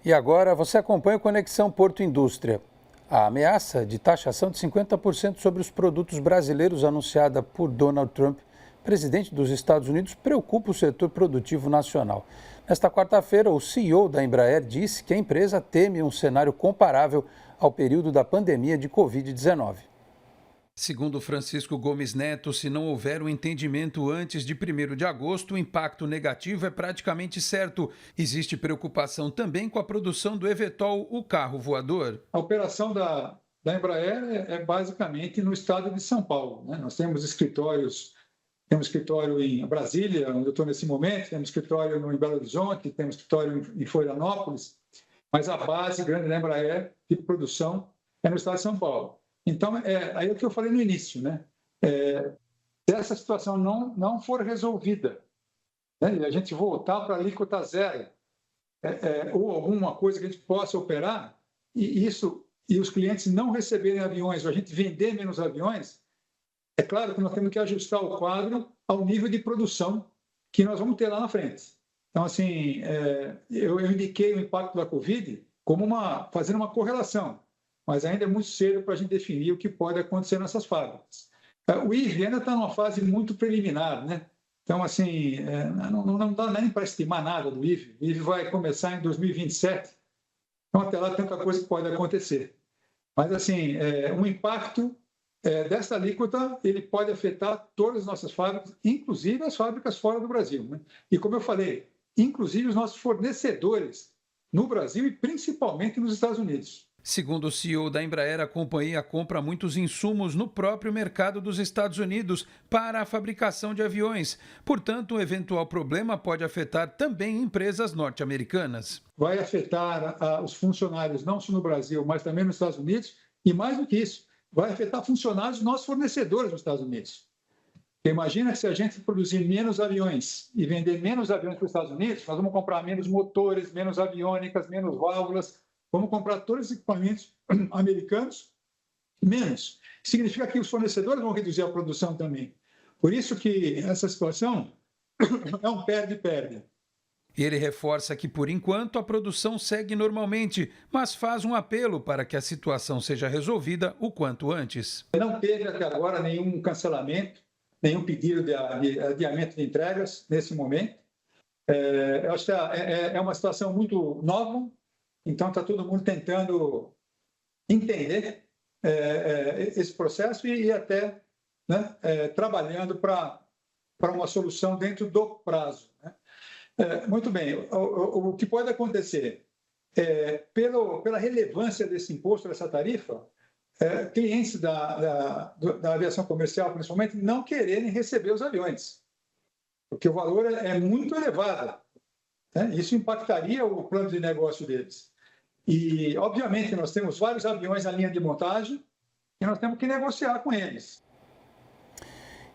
E agora você acompanha o Conexão Porto Indústria. A ameaça de taxação de 50% sobre os produtos brasileiros anunciada por Donald Trump, presidente dos Estados Unidos, preocupa o setor produtivo nacional. Nesta quarta-feira, o CEO da Embraer disse que a empresa teme um cenário comparável ao período da pandemia de Covid-19. Segundo Francisco Gomes Neto, se não houver um entendimento antes de 1º de agosto, o impacto negativo é praticamente certo. Existe preocupação também com a produção do eVTOL, o carro voador. A operação da Embraer é basicamente no estado de São Paulo, né? Nós temos escritório em Brasília, onde eu estou nesse momento, temos escritório em Belo Horizonte, temos escritório em Florianópolis, mas a base grande da Embraer de produção é no estado de São Paulo. Então, aí é o que eu falei no início, né? Se essa situação não for resolvida, né, e a gente voltar para a alíquota zero, ou alguma coisa que a gente possa operar, e os clientes não receberem aviões, ou a gente vender menos aviões, é claro que nós temos que ajustar o quadro ao nível de produção que nós vamos ter lá na frente. Então, assim, eu indiquei o impacto da Covid como fazendo uma correlação, mas ainda é muito cedo para a gente definir o que pode acontecer nessas fábricas. O IVE ainda está numa fase muito preliminar, né? Então, assim, não dá nem para estimar nada do IVE. O IVE vai começar em 2027, então até lá tanta coisa que pode acontecer. Mas, assim, um impacto dessa alíquota, ele pode afetar todas as nossas fábricas, inclusive as fábricas fora do Brasil, né? E, como eu falei, inclusive os nossos fornecedores no Brasil e principalmente nos Estados Unidos. Segundo o CEO da Embraer, a companhia compra muitos insumos no próprio mercado dos Estados Unidos para a fabricação de aviões. Portanto, um eventual problema pode afetar também empresas norte-americanas. Vai afetar os funcionários não só no Brasil, mas também nos Estados Unidos. E mais do que isso, vai afetar funcionários dos nossos fornecedores nos Estados Unidos. Porque imagina que se a gente produzir menos aviões e vender menos aviões para os Estados Unidos, nós vamos comprar menos motores, menos aviônicas, menos válvulas. Vamos comprar todos os equipamentos americanos, menos. Significa que os fornecedores vão reduzir a produção também. Por isso que essa situação é um perde-perde. Ele reforça que, por enquanto, a produção segue normalmente, mas faz um apelo para que a situação seja resolvida o quanto antes. Não teve até agora nenhum cancelamento, nenhum pedido de adiamento de entregas nesse momento. Eu acho que é uma situação muito nova. Então, está todo mundo tentando entender esse processo e até, né, trabalhando para uma solução dentro do prazo, né? Muito bem, o que pode acontecer pela relevância desse imposto, dessa tarifa, clientes da aviação comercial, principalmente, não quererem receber os aviões, porque o valor é muito elevado, né? Isso impactaria o plano de negócio deles. E, obviamente, nós temos vários aviões na linha de montagem e nós temos que negociar com eles.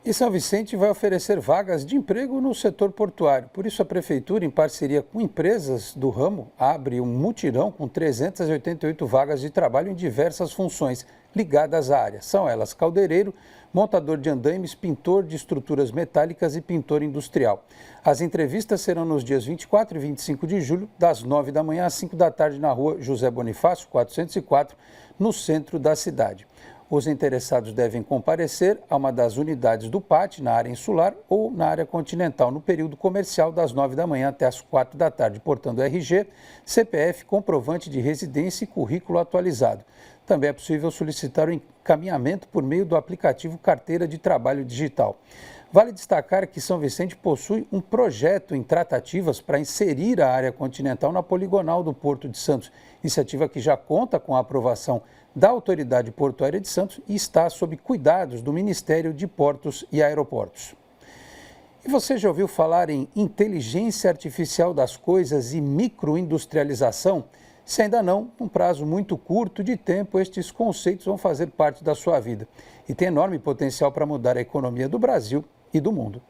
E São Vicente vai oferecer vagas de emprego no setor portuário. Por isso, a Prefeitura, em parceria com empresas do ramo, abre um mutirão com 388 vagas de trabalho em diversas funções ligadas à área. São elas caldeireiro, montador de andaimes, pintor de estruturas metálicas e pintor industrial. As entrevistas serão nos dias 24 e 25 de julho, das 9 da manhã às 5 da tarde, na rua José Bonifácio, 404, no centro da cidade. Os interessados devem comparecer a uma das unidades do PAT, na área insular ou na área continental, no período comercial, das 9 da manhã até as 4 da tarde, portando RG, CPF, comprovante de residência e currículo atualizado. Também é possível solicitar o encaminhamento por meio do aplicativo Carteira de Trabalho Digital. Vale destacar que São Vicente possui um projeto em tratativas para inserir a área continental na poligonal do Porto de Santos, iniciativa que já conta com a aprovação da Autoridade Portuária de Santos e está sob cuidados do Ministério de Portos e Aeroportos. E você já ouviu falar em inteligência artificial das coisas e microindustrialização? Se ainda não, num prazo muito curto de tempo, estes conceitos vão fazer parte da sua vida e tem enorme potencial para mudar a economia do Brasil e do mundo.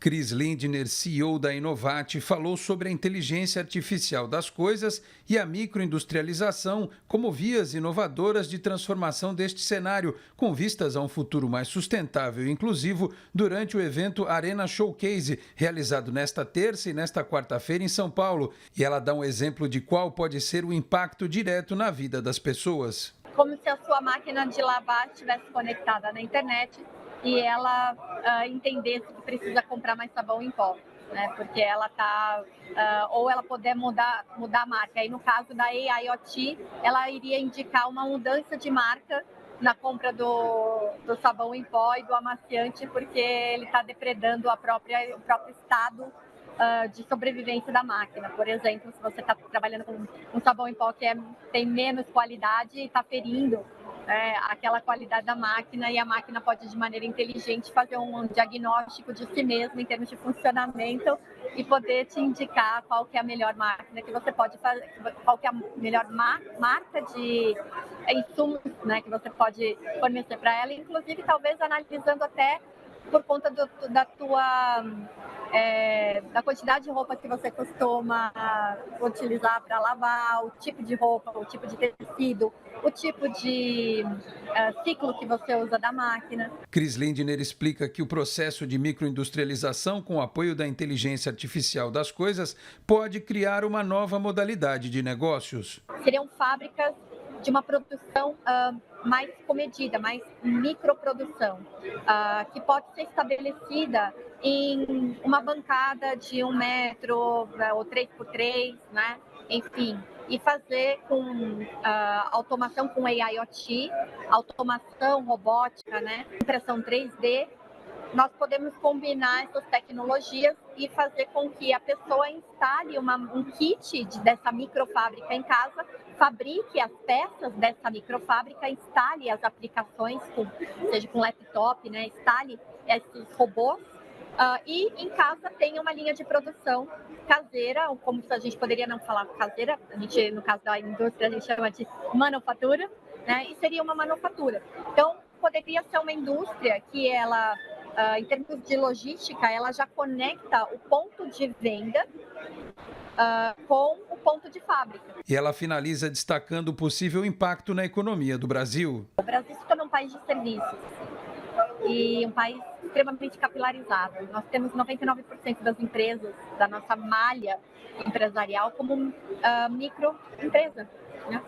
Chris Lindner, CEO da Inovate, falou sobre a inteligência artificial das coisas e a microindustrialização como vias inovadoras de transformação deste cenário, com vistas a um futuro mais sustentável e inclusivo, durante o evento Arena Showcase, realizado nesta terça e nesta quarta-feira em São Paulo. E ela dá um exemplo de qual pode ser o impacto direto na vida das pessoas. Como se a sua máquina de lavar estivesse conectada na internet e ela entendesse que precisa comprar mais sabão em pó, né? Porque ela está, ou ela puder mudar a marca. Aí no caso da AIoT, ela iria indicar uma mudança de marca na compra do sabão em pó e do amaciante, porque ele está depredando o próprio estado de sobrevivência da máquina. Por exemplo, se você está trabalhando com um sabão em pó que tem menos qualidade e está ferindo aquela qualidade da máquina, e a máquina pode, de maneira inteligente, fazer um diagnóstico de si mesma em termos de funcionamento e poder te indicar qual que é a melhor máquina que você pode fazer, qual que é a melhor marca de insumos, né, que você pode fornecer para ela, inclusive talvez analisando até por conta da quantidade de roupa que você costuma utilizar para lavar, o tipo de roupa, o tipo de tecido, o tipo de ciclo que você usa da máquina. Chris Lindner explica que o processo de microindustrialização, com o apoio da inteligência artificial das coisas, pode criar uma nova modalidade de negócios. Seriam fábricas de uma produção mais comedida, mais microprodução, que pode ser estabelecida em uma bancada de 1 metro ou 3x3, né? Enfim, e fazer com automação com AIoT, automação robótica, né? Impressão 3D. Nós podemos combinar essas tecnologias e fazer com que a pessoa instale um kit dessa microfábrica em casa, fabrique as peças dessa microfábrica, instale as aplicações, seja com laptop, né, instale esses robôs e em casa tenha uma linha de produção caseira, ou como a gente poderia não falar caseira, a gente, no caso da indústria, a gente chama de manufatura, né, e seria uma manufatura. Então, poderia ser uma indústria que ela, em termos de logística, ela já conecta o ponto de venda com o ponto de fábrica. E ela finaliza destacando o possível impacto na economia do Brasil. O Brasil se torna um país de serviços e um país extremamente capilarizado. Nós temos 99% das empresas da nossa malha empresarial como microempresa, né?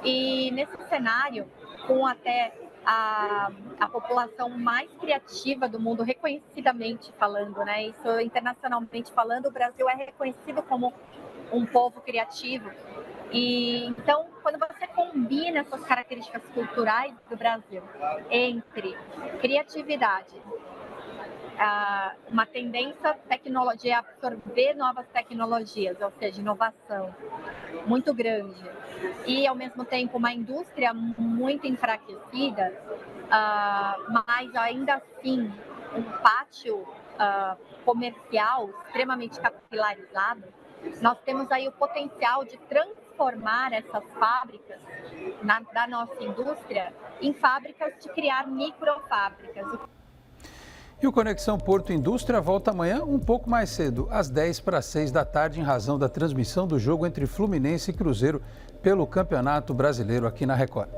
E nesse cenário, com até a população mais criativa do mundo, reconhecidamente falando, né? Isso internacionalmente falando, o Brasil é reconhecido como um povo criativo. E então, quando você combina essas características culturais do Brasil entre criatividade, uma tendência de absorver novas tecnologias, ou seja, inovação muito grande, e ao mesmo tempo uma indústria muito enfraquecida, mas ainda assim um pátio comercial extremamente capilarizado, nós temos aí o potencial de transformar essas fábricas da nossa indústria em fábricas, de criar microfábricas. E o Conexão Porto Indústria volta amanhã um pouco mais cedo, às 5:50 da tarde, em razão da transmissão do jogo entre Fluminense e Cruzeiro pelo Campeonato Brasileiro aqui na Record.